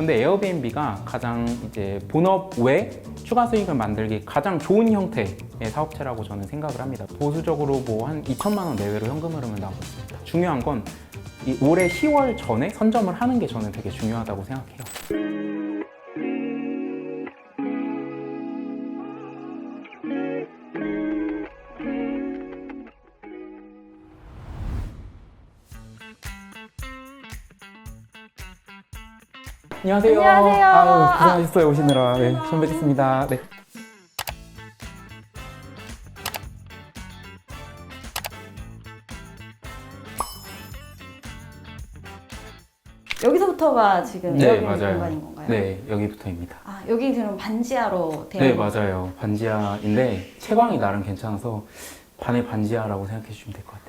근데 에어비앤비가 가장 이제 본업 외 추가 수익을 만들기 가장 좋은 형태의 사업체라고 저는 생각을 합니다. 보수적으로 뭐 한 2천만 원 내외로 현금 흐름을 나오고 있습니다. 중요한 건 이 올해 10월 전에 선점을 하는 게 저는 되게 중요하다고 생각해요. 안녕하세요. 안녕하세요. 아유, 고생하셨어요, 오시느라. 네, 처음 뵙겠습니다. 네. 여기서부터가 지금 네, 에어비앤비 맞아요. 공간인 건가요? 네, 여기부터입니다. 아, 여기 그럼 반지하로 되어 네, 있는 건가요? 맞아요. 반지하인데 채광이 나름 괜찮아서 반의 반지하라고 생각해 주시면 될 것 같아요.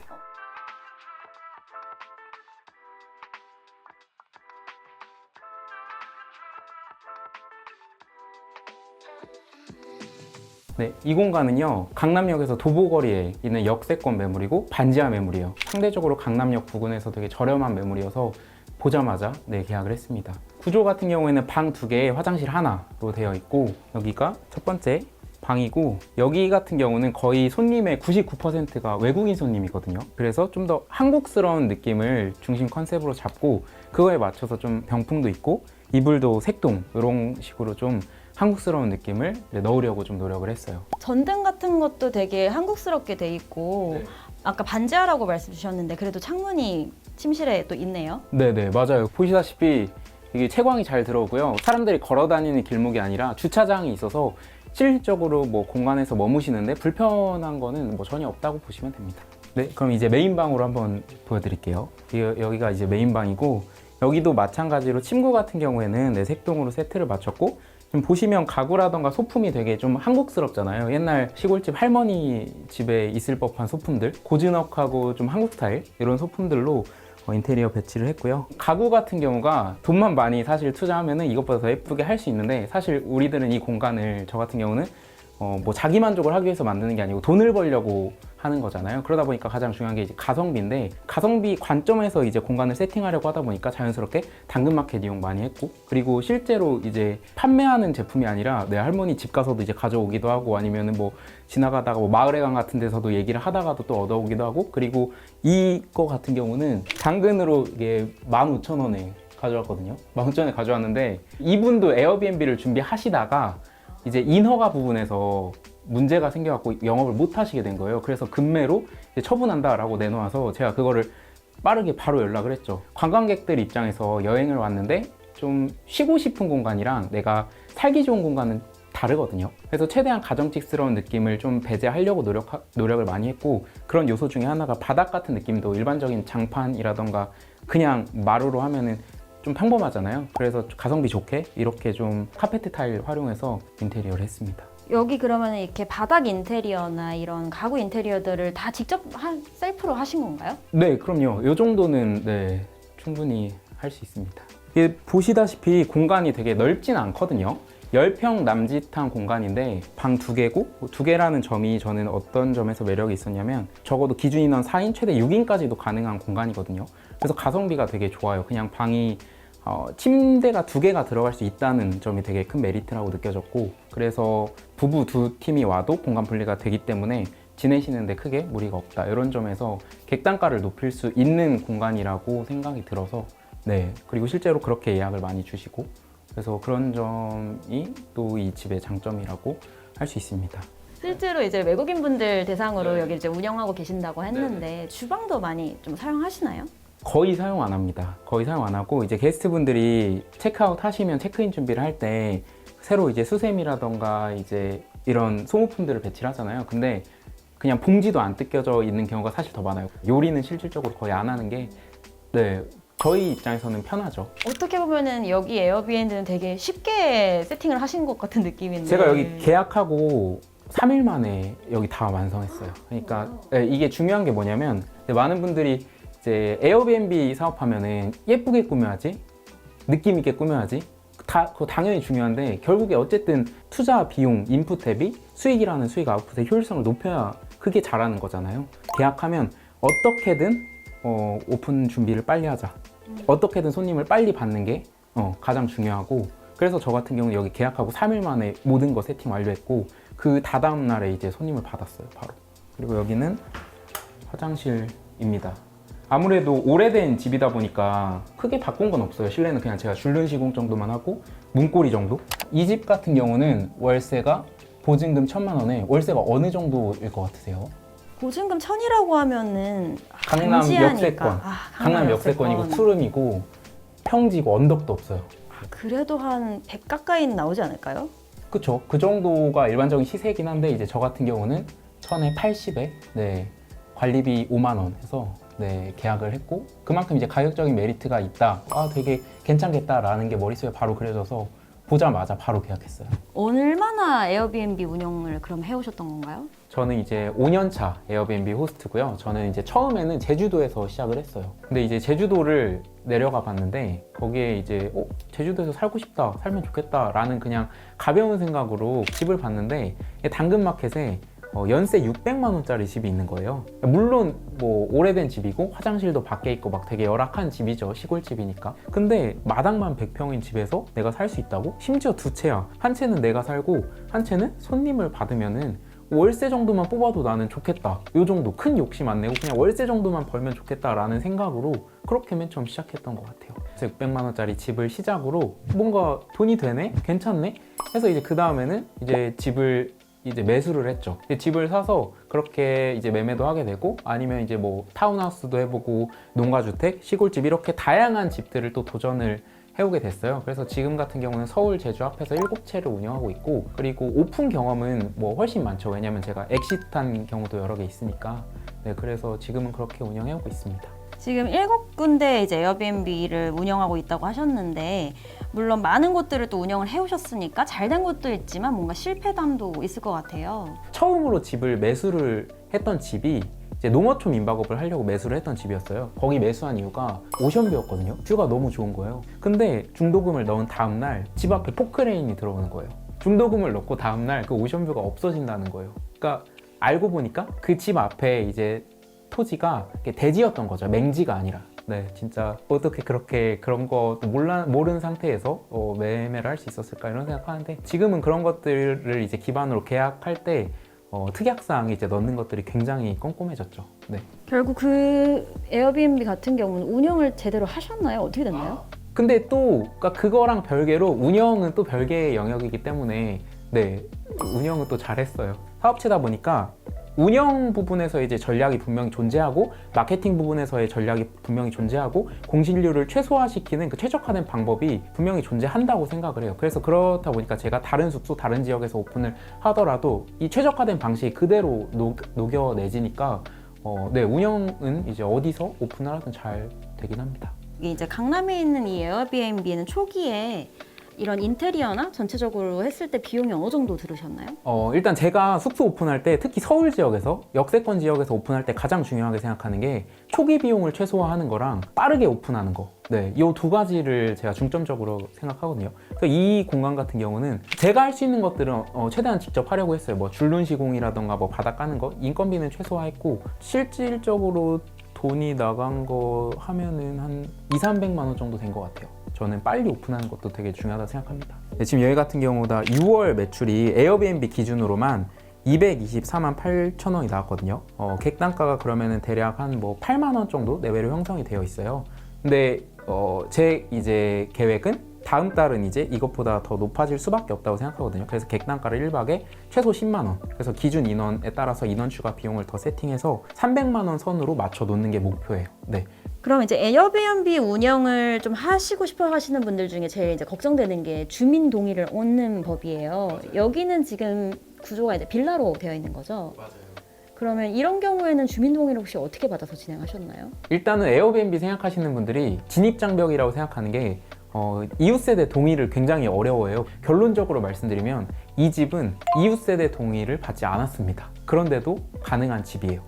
네, 이 공간은요 강남역에서 도보거리에 있는 역세권 매물이고 반지하 매물이에요. 상대적으로 강남역 부근에서 되게 저렴한 매물이어서 보자마자 네, 계약을 했습니다. 구조 같은 경우에는 방 2개에 화장실 하나로 되어 있고, 여기가 첫 번째 방이고, 여기 같은 경우는 거의 손님의 99%가 외국인 손님이거든요. 그래서 좀 더 한국스러운 느낌을 중심 컨셉으로 잡고 그거에 맞춰서 좀 병풍도 있고 이불도 색동 이런 식으로 좀 한국스러운 느낌을 넣으려고 좀 노력을 했어요. 전등 같은 것도 되게 한국스럽게 돼 있고 네. 아까 반지하라고 말씀 주셨는데 그래도 창문이 침실에 또 있네요. 네네, 맞아요. 보시다시피 이게 채광이 잘 들어오고요. 사람들이 걸어 다니는 길목이 아니라 주차장이 있어서 실질적으로 뭐 공간에서 머무시는데 불편한 거는 뭐 전혀 없다고 보시면 됩니다. 네, 그럼 이제 메인방으로 한번 보여드릴게요. 여기가 이제 메인방이고, 여기도 마찬가지로 침구 같은 경우에는 네, 색동으로 세트를 맞췄고, 지금 보시면 가구라던가 소품이 되게 좀 한국스럽잖아요. 옛날 시골집 할머니 집에 있을 법한 소품들, 고즈넉하고 좀 한국 스타일 이런 소품들로 인테리어 배치를 했고요. 가구 같은 경우가 돈만 많이 사실 투자하면은 이것보다 더 예쁘게 할 수 있는데, 사실 우리들은 이 공간을, 저 같은 경우는 뭐 자기 만족을 하기 위해서 만드는 게 아니고 돈을 벌려고 하는 거잖아요. 그러다 보니까 가장 중요한 게 이제 가성비인데, 가성비 관점에서 이제 공간을 세팅하려고 하다 보니까 자연스럽게 당근마켓 이용 많이 했고, 그리고 실제로 이제 판매하는 제품이 아니라 내 할머니 집 가서도 이제 가져오기도 하고, 아니면은 뭐 지나가다가 뭐 마을회관 같은 데서도 얘기를 하다가도 또 얻어오기도 하고, 그리고 이거 같은 경우는 당근으로 이게 15,000원에 가져왔거든요. 15,000원에 가져왔는데, 이분도 에어비앤비를 준비하시다가 이제 인허가 부분에서 문제가 생겨갖고 영업을 못 하시게 된 거예요. 그래서 급매로 처분한다라고 내놓아서 제가 그거를 빠르게 바로 연락을 했죠. 관광객들 입장에서 여행을 왔는데 좀 쉬고 싶은 공간이랑 내가 살기 좋은 공간은 다르거든요. 그래서 최대한 가정집스러운 느낌을 좀 배제하려고 노력을 많이 했고, 그런 요소 중에 하나가 바닥 같은 느낌도 일반적인 장판이라던가 그냥 마루로 하면은 좀 평범하잖아요. 그래서 가성비 좋게 이렇게 좀 카페트 타일 활용해서 인테리어를 했습니다. 여기 그러면 이렇게 바닥 인테리어나 이런 가구 인테리어들을 다 직접 셀프로 하신 건가요? 네, 그럼요. 이 정도는 네, 충분히 할 수 있습니다. 이게 보시다시피 공간이 되게 넓진 않거든요. 10평 남짓한 공간인데 방 2개고, 2개라는 점이 저는 어떤 점에서 매력이 있었냐면, 적어도 기준 인원 4인, 최대 6인까지도 가능한 공간이거든요. 그래서 가성비가 되게 좋아요. 그냥 방이 침대가 2개가 들어갈 수 있다는 점이 되게 큰 메리트라고 느껴졌고, 그래서 부부 2팀이 와도 공간 분리가 되기 때문에 지내시는데 크게 무리가 없다, 이런 점에서 객단가를 높일 수 있는 공간이라고 생각이 들어서, 네, 그리고 실제로 그렇게 예약을 많이 주시고, 그래서 그런 점이 또 이 집의 장점이라고 할 수 있습니다. 실제로 이제 외국인 분들 대상으로 네. 여기 이제 운영하고 계신다고 했는데 주방도 많이 좀 사용하시나요? 거의 사용 안 합니다. 거의 사용 안 하고, 이제 게스트분들이 체크아웃 하시면 체크인 준비를 할 때 새로 이제 수세미라던가 이제 이런 소모품들을 배치를 하잖아요. 근데 그냥 봉지도 안 뜯겨져 있는 경우가 사실 더 많아요. 요리는 실질적으로 거의 안 하는 게, 네, 저희 입장에서는 편하죠. 어떻게 보면은 여기 에어비앤비는 되게 쉽게 세팅을 하신 것 같은 느낌인데 제가 여기 계약하고 3일 만에 여기 다 완성했어요. 그러니까 네, 이게 중요한 게 뭐냐면, 많은 분들이 이제 에어비앤비 사업하면은 예쁘게 꾸며야지, 느낌 있게 꾸며야지, 그거 당연히 중요한데, 결국에 어쨌든 투자 비용, 인풋 대비 수익이라는 수익 아웃풋의 효율성을 높여야 그게 잘하는 거잖아요. 계약하면 어떻게든 오픈 준비를 빨리 하자, 어떻게든 손님을 빨리 받는 게 가장 중요하고, 그래서 저 같은 경우는 여기 계약하고 3일 만에 모든 거 세팅 완료했고 그 다다음 날에 이제 손님을 받았어요, 바로. 그리고 여기는 화장실입니다. 아무래도 오래된 집이다 보니까 크게 바꾼 건 없어요. 실내는 그냥 제가 줄눈 시공 정도만 하고 문고리 정도. 이 집 같은 경우는 월세가 보증금 1,000만 원에 월세가 어느 정도일 것 같으세요? 보증금 1,000이라고 하면은 강남 단지하니까. 역세권. 강남 강남 역세권이고 역세권. 푸름이고 평지고 언덕도 없어요. 그래도 한 100 가까이는 나오지 않을까요? 그쵸. 그 정도가 일반적인 시세긴 한데 이제 저 같은 경우는 1,000에 80에 네, 관리비 5만 원 해서 네, 계약을 했고 그만큼 이제 가격적인 메리트가 있다. 아, 되게 괜찮겠다라는 게 머릿속에 바로 그려져서 보자마자 바로 계약했어요. 얼마나 에어비앤비 운영을 그럼 해오셨던 건가요? 저는 이제 5년차 에어비앤비 호스트고요. 저는 이제 처음에는 제주도에서 시작을 했어요. 근데 이제 제주도를 내려가 봤는데 거기에 이제 제주도에서 살고 싶다, 살면 좋겠다라는 그냥 가벼운 생각으로 집을 봤는데 당근마켓에 연세 600만 원짜리 집이 있는 거예요. 물론 뭐 오래된 집이고 화장실도 밖에 있고 막 되게 열악한 집이죠. 시골집이니까. 근데 마당만 100평인 집에서 내가 살 수 있다고? 심지어 두 채야. 한 채는 내가 살고 한 채는 손님을 받으면은 월세 정도만 뽑아도 나는 좋겠다. 요 정도 큰 욕심 안 내고 그냥 월세 정도만 벌면 좋겠다라는 생각으로 그렇게 맨 처음 시작했던 것 같아요. 그래서 600만 원짜리 집을 시작으로 뭔가 돈이 되네? 괜찮네? 해서 이제 그 다음에는 이제 집을 이제 매수를 했죠. 집을 사서 그렇게 이제 매매도 하게 되고 아니면 이제 뭐 타운하우스도 해보고 농가주택, 시골집 이렇게 다양한 집들을 또 도전을 해오게 됐어요. 그래서 지금 같은 경우는 서울, 제주 합해서 7채를 운영하고 있고 그리고 오픈 경험은 뭐 훨씬 많죠. 왜냐면 제가 엑시트한 경우도 여러 개 있으니까. 네, 그래서 지금은 그렇게 운영해오고 있습니다. 지금 7군데 이제 에어비앤비를 운영하고 있다고 하셨는데 물론 많은 곳들을 또 운영을 해오셨으니까 잘된 곳도 있지만 뭔가 실패담도 있을 것 같아요. 처음으로 집을 매수를 했던 집이 이제 농어촌 민박업을 하려고 매수를 했던 집이었어요. 거기 매수한 이유가 오션뷰였거든요. 뷰가 너무 좋은 거예요. 근데 중도금을 넣은 다음날 집 앞에 포크레인이 들어오는 거예요. 중도금을 넣고 다음날 그 오션뷰가 없어진다는 거예요. 그러니까 알고 보니까 그 집 앞에 이제 토지가 대지였던 거죠. 맹지가 아니라. 네, 진짜 어떻게 그렇게 그런 거 모르는 상태에서 매매를 할 수 있었을까 이런 생각하는데 지금은 그런 것들을 이제 기반으로 계약할 때 특약사항에 이제 넣는 것들이 굉장히 꼼꼼해졌죠. 네. 결국 그 에어비앤비 같은 경우는 운영을 제대로 하셨나요? 어떻게 됐나요? 근데 또 그러니까 그거랑 별개로 운영은 또 별개의 영역이기 때문에 네, 운영은 또 잘했어요. 사업체다 보니까 운영 부분에서 이제 전략이 분명히 존재하고 마케팅 부분에서의 전략이 분명히 존재하고 공실률을 최소화시키는 그 최적화된 방법이 분명히 존재한다고 생각을 해요. 그래서 그렇다 보니까 제가 다른 숙소, 다른 지역에서 오픈을 하더라도 이 최적화된 방식이 그대로 녹여내지니까 네, 운영은 이제 어디서 오픈을 하든 잘 되긴 합니다. 이게 이제 강남에 있는 이 에어비앤비는 초기에 이런 인테리어나 전체적으로 했을 때 비용이 어느 정도 들으셨나요? 일단 제가 숙소 오픈할 때 특히 서울 지역에서 역세권 지역에서 오픈할 때 가장 중요하게 생각하는 게 초기 비용을 최소화하는 거랑 빠르게 오픈하는 거. 네, 이 두 가지를 제가 중점적으로 생각하거든요. 그래서 이 공간 같은 경우는 제가 할 수 있는 것들은 최대한 직접 하려고 했어요. 뭐 줄눈 시공이라던가 뭐 바닥 까는 거, 인건비는 최소화했고 실질적으로 돈이 나간 거 하면은 한 200~300만 원 정도 된 것 같아요. 저는 빨리 오픈하는 것도 되게 중요하다고 생각합니다. 네, 지금 여기 같은 경우다 6월 매출이 에어비앤비 기준으로만 224만 8천 원이 나왔거든요. 객단가가 그러면은 대략 한 뭐 8만 원 정도 내외로 형성이 되어 있어요. 근데 제 이제 계획은 다음 달은 이제 이것보다 더 높아질 수밖에 없다고 생각하거든요. 그래서 객단가를 1박에 최소 10만 원. 그래서 기준 인원에 따라서 인원 추가 비용을 더 세팅해서 300만 원 선으로 맞춰 놓는 게 목표예요. 네. 그럼 이제 에어비앤비 운영을 좀 하시고 싶어 하시는 분들 중에 제일 이제 걱정되는 게 주민 동의를 얻는 법이에요. 맞아요. 여기는 지금 구조가 이제 빌라로 되어 있는 거죠? 맞아요. 그러면 이런 경우에는 주민 동의를 혹시 어떻게 받아서 진행하셨나요? 일단은 에어비앤비 생각하시는 분들이 진입장벽이라고 생각하는 게 이웃세대 동의를 굉장히 어려워해요. 결론적으로 말씀드리면 이 집은 이웃세대 동의를 받지 않았습니다. 그런데도 가능한 집이에요.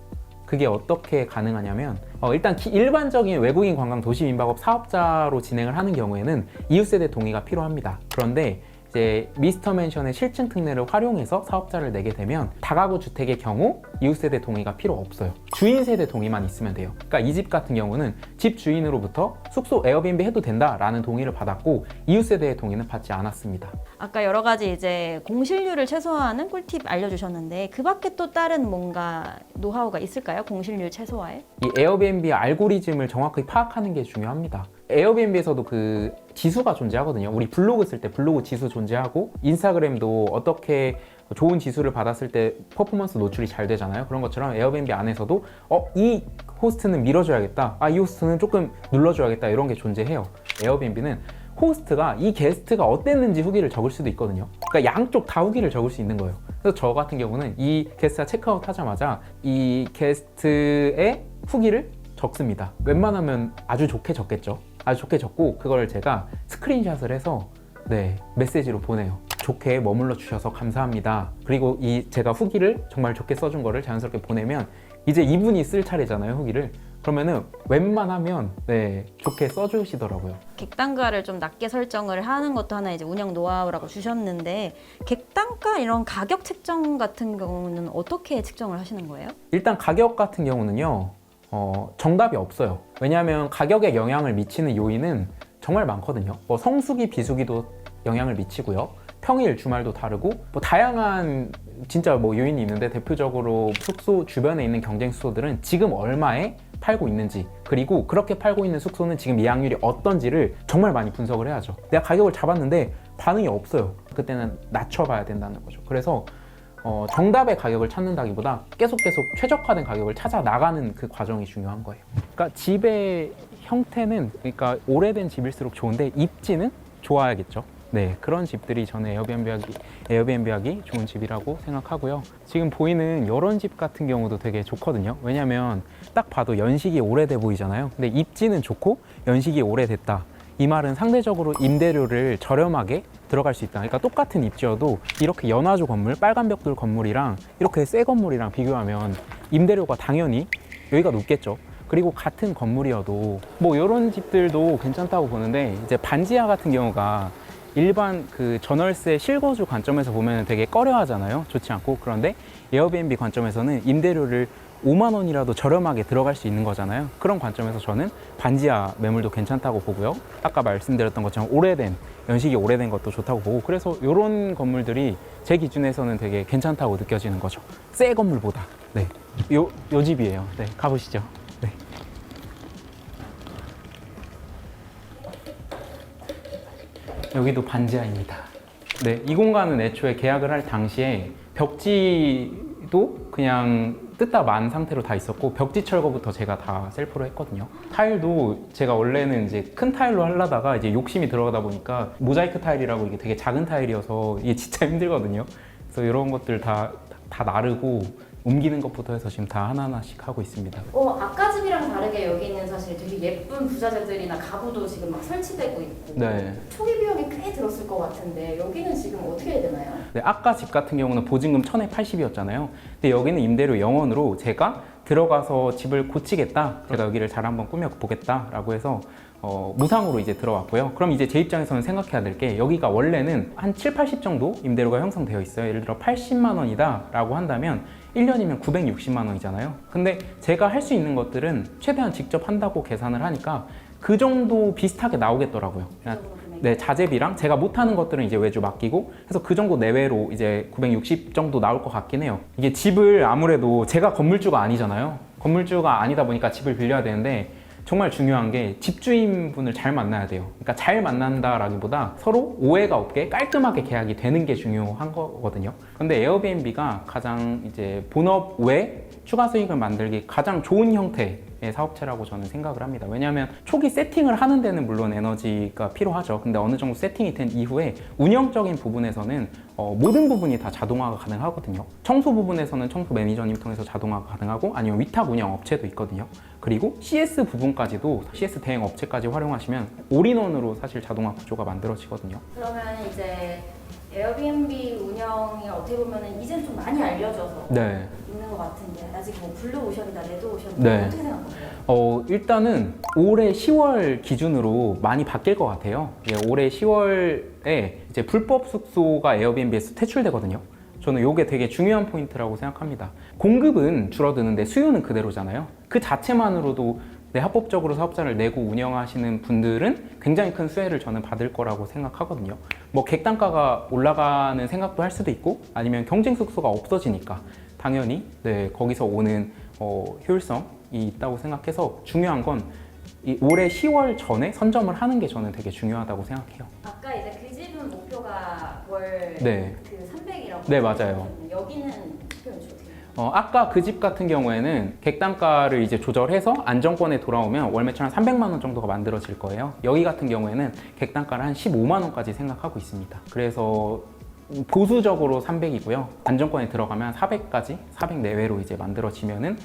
그게 어떻게 가능하냐면 일단 일반적인 외국인 관광 도시민박업 사업자로 진행을 하는 경우에는 이웃세대 동의가 필요합니다. 그런데 이제 미스터 맨션의 실증 특례를 활용해서 사업자를 내게 되면 다가구 주택의 경우 이웃세대 동의가 필요 없어요. 주인 세대 동의만 있으면 돼요. 그러니까 이 집 같은 경우는 집 주인으로부터 숙소 에어비앤비 해도 된다라는 동의를 받았고 이웃세대의 동의는 받지 않았습니다. 아까 여러 가지 이제 공실률을 최소화하는 꿀팁 알려주셨는데 그 밖에 또 다른 뭔가 노하우가 있을까요? 공실률 최소화에? 이 에어비앤비 알고리즘을 정확하게 파악하는 게 중요합니다. 에어비앤비에서도 그 지수가 존재하거든요. 우리 블로그 쓸 때 블로그 지수 존재하고 인스타그램도 어떻게 좋은 지수를 받았을 때 퍼포먼스 노출이 잘 되잖아요. 그런 것처럼 에어비앤비 안에서도 이 호스트는 밀어줘야겠다. 이 호스트는 조금 눌러줘야겠다. 이런 게 존재해요. 에어비앤비는 호스트가 이 게스트가 어땠는지 후기를 적을 수도 있거든요. 그러니까 양쪽 다 후기를 적을 수 있는 거예요. 그래서 저 같은 경우는 이 게스트가 체크아웃 하자마자 이 게스트의 후기를 적습니다. 웬만하면 아주 좋게 적겠죠. 아주 좋게 적고 그걸 제가 스크린샷을 해서 메시지로 보내요. 좋게 머물러 주셔서 감사합니다. 그리고 제가 후기를 정말 좋게 써준 거를 자연스럽게 보내면 이제 이분이 쓸 차례잖아요, 후기를. 그러면은 웬만하면 좋게 써주시더라고요. 객단가를 좀 낮게 설정을 하는 것도 하나 이제 운영 노하우라고 주셨는데 객단가 이런 가격 책정 같은 경우는 어떻게 측정을 하시는 거예요? 일단 가격 같은 경우는요, 정답이 없어요. 왜냐하면 가격에 영향을 미치는 요인은 정말 많거든요. 성수기, 비수기도 영향을 미치고요. 평일, 주말도 다르고 다양한 진짜 요인이 있는데 대표적으로 숙소 주변에 있는 경쟁 숙소들은 지금 얼마에 팔고 있는지 그리고 그렇게 팔고 있는 숙소는 지금 예약률이 어떤지를 정말 많이 분석을 해야죠. 내가 가격을 잡았는데 반응이 없어요. 그때는 낮춰봐야 된다는 거죠. 그래서 정답의 가격을 찾는다기보다 계속 최적화된 가격을 찾아 나가는 그 과정이 중요한 거예요. 그러니까 집의 형태는 그러니까 오래된 집일수록 좋은데 입지는 좋아야겠죠. 그런 집들이 저는 에어비앤비 하기 좋은 집이라고 생각하고요. 지금 보이는 이런 집 같은 경우도 되게 좋거든요. 왜냐면 딱 봐도 연식이 오래돼 보이잖아요. 근데 입지는 좋고 연식이 오래됐다. 이 말은 상대적으로 임대료를 저렴하게 들어갈 수 있다. 그러니까 똑같은 입지여도 이렇게 연화조 건물, 빨간 벽돌 건물이랑 이렇게 새 건물이랑 비교하면 임대료가 당연히 여기가 높겠죠. 그리고 같은 건물이어도 이런 집들도 괜찮다고 보는데 이제 반지하 같은 경우가 일반 그 전월세 실거주 관점에서 보면 되게 꺼려하잖아요. 좋지 않고. 그런데 에어비앤비 관점에서는 임대료를 5만 원이라도 저렴하게 들어갈 수 있는 거잖아요. 그런 관점에서 저는 반지하 매물도 괜찮다고 보고요. 아까 말씀드렸던 것처럼 연식이 오래된 것도 좋다고 보고 그래서 이런 건물들이 제 기준에서는 되게 괜찮다고 느껴지는 거죠. 새 건물보다. 요 집이에요. 가보시죠. 여기도 반지하입니다. 이 공간은 애초에 계약을 할 당시에 벽지도 그냥 뜯다 만 상태로 다 있었고 벽지 철거부터 제가 다 셀프로 했거든요. 타일도 제가 원래는 이제 큰 타일로 하려다가 이제 욕심이 들어가다 보니까 모자이크 타일이라고 이게 되게 작은 타일이어서 이게 진짜 힘들거든요. 그래서 이런 것들 다 나르고 옮기는 것부터 해서 지금 다 하나하나씩 하고 있습니다. 아까 집이랑 다르게 여기는 사실 되게 예쁜 부자재들이나 가구도 지금 막 설치되고 있고 초기 비용이 꽤 들었을 것 같은데 여기는 지금 어떻게 해야 되나요? 아까 집 같은 경우는 보증금 1080이었잖아요. 근데 여기는 임대료 0원으로 제가 들어가서 집을 고치겠다. 제가 여기를 잘 한번 꾸며보겠다라고 해서 무상으로 이제 들어왔고요. 그럼 이제 제 입장에서는 생각해야 될 게 여기가 원래는 한 7, 80 정도 임대료가 형성되어 있어요. 예를 들어 80만 원이다 라고 한다면 1년이면 960만 원이잖아요. 근데 제가 할 수 있는 것들은 최대한 직접 한다고 계산을 하니까 그 정도 비슷하게 나오겠더라고요. 자재비랑 제가 못하는 것들은 이제 외주 맡기고 해서 그 정도 내외로 이제 960 정도 나올 것 같긴 해요. 이게 집을 아무래도 제가 건물주가 아니잖아요. 건물주가 아니다 보니까 집을 빌려야 되는데 정말 중요한 게 집주인분을 잘 만나야 돼요. 그러니까 잘 만난다라기보다 서로 오해가 없게 깔끔하게 계약이 되는 게 중요한 거거든요. 근데 에어비앤비가 가장 이제 본업 외 추가 수익을 만들기 가장 좋은 형태의 사업체라고 저는 생각을 합니다. 왜냐하면 초기 세팅을 하는 데는 물론 에너지가 필요하죠. 근데 어느 정도 세팅이 된 이후에 운영적인 부분에서는 모든 부분이 다 자동화가 가능하거든요. 청소 부분에서는 청소 매니저님 통해서 자동화가 가능하고 아니면 위탁 운영 업체도 있거든요. 그리고 CS 부분까지도 CS 대행 업체까지 활용하시면 올인원으로 사실 자동화 구조가 만들어지거든요. 그러면 이제 에어비앤비 운영이 어떻게 보면 이제는 좀 많이 알려져서 네. 있는 것 같은데 아직 뭐 블루 오션이다 레드 오션이다 네. 어떻게 생각하세요? 일단은 올해 10월 기준으로 많이 바뀔 것 같아요. 예, 올해 10월에 이제 불법 숙소가 에어비앤비에서 퇴출되거든요. 저는 이게 되게 중요한 포인트라고 생각합니다. 공급은 줄어드는데 수요는 그대로잖아요. 그 자체만으로도 합법적으로 사업자를 내고 운영하시는 분들은 굉장히 큰 수혜를 저는 받을 거라고 생각하거든요. 뭐 객단가가 올라가는 생각도 할 수도 있고 아니면 경쟁 숙소가 없어지니까 당연히 거기서 오는 효율성이 있다고 생각해서 중요한 건 이 올해 10월 전에 선점을 하는 게 저는 되게 중요하다고 생각해요. 아까 이제 그 집은 목표가 월 네. 그 300이라고 네, 맞아요. 여기는 목표 연출 어떻게 해요? 아까 그 집 같은 경우에는 객단가를 이제 조절해서 안정권에 돌아오면 월 매출 한 300만 원 정도가 만들어질 거예요. 여기 같은 경우에는 객단가를 한 15만 원까지 생각하고 있습니다. 그래서 보수적으로 300이고요. 안정권에 들어가면 400까지, 400 내외로 이제 만들어지면은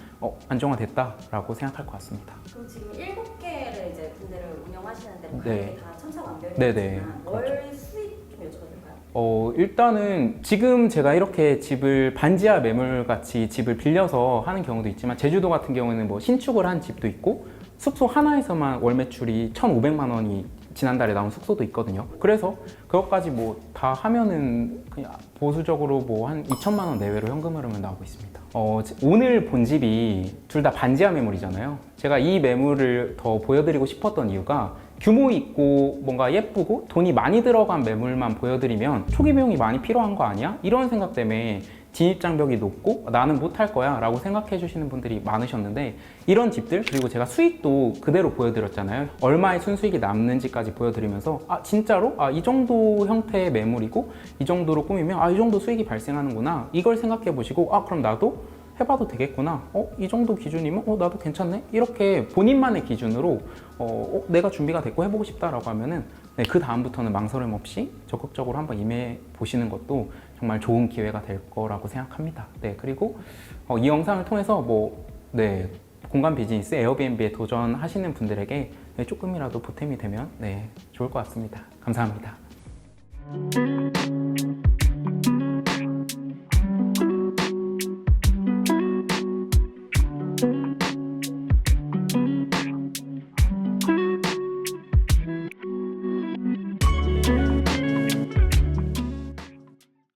안정화됐다라고 생각할 것 같습니다. 그럼 지금 7개를 이제 군대를 운영하시는데 뭐 네. 가격이 다 천차만별이지만 네네. 월 수익 좀 여쭤봐도 될까요? 일단은 지금 제가 이렇게 집을 반지하 매물 같이 집을 빌려서 하는 경우도 있지만 제주도 같은 경우에는 뭐 신축을 한 집도 있고 숙소 하나에서만 월 매출이 1,500만 원이 지난달에 나온 숙소도 있거든요. 그래서 그것까지 뭐 다 하면은 그냥 보수적으로 뭐 한 2천만 원 내외로 현금 흐름은 나오고 있습니다. 오늘 본 집이 둘 다 반지하 매물이잖아요. 제가 이 매물을 더 보여드리고 싶었던 이유가 규모 있고 뭔가 예쁘고 돈이 많이 들어간 매물만 보여드리면 초기 비용이 많이 필요한 거 아니야? 이런 생각 때문에 진입장벽이 높고 나는 못할 거야 라고 생각해 주시는 분들이 많으셨는데 이런 집들 그리고 제가 수익도 그대로 보여드렸잖아요. 얼마의 순수익이 남는지까지 보여드리면서 진짜로 이 정도 형태의 매물이고 이 정도로 꾸미면 이 정도 수익이 발생하는구나 이걸 생각해 보시고 그럼 나도 해봐도 되겠구나. 이 정도 기준이면 나도 괜찮네. 이렇게 본인만의 기준으로 내가 준비가 됐고 해보고 싶다라고 하면은 그 다음부터는 망설임 없이 적극적으로 한번 임해 보시는 것도 정말 좋은 기회가 될 거라고 생각합니다. 그리고 이 영상을 통해서 공간 비즈니스 에어비앤비에 도전하시는 분들에게 조금이라도 보탬이 되면 좋을 것 같습니다. 감사합니다.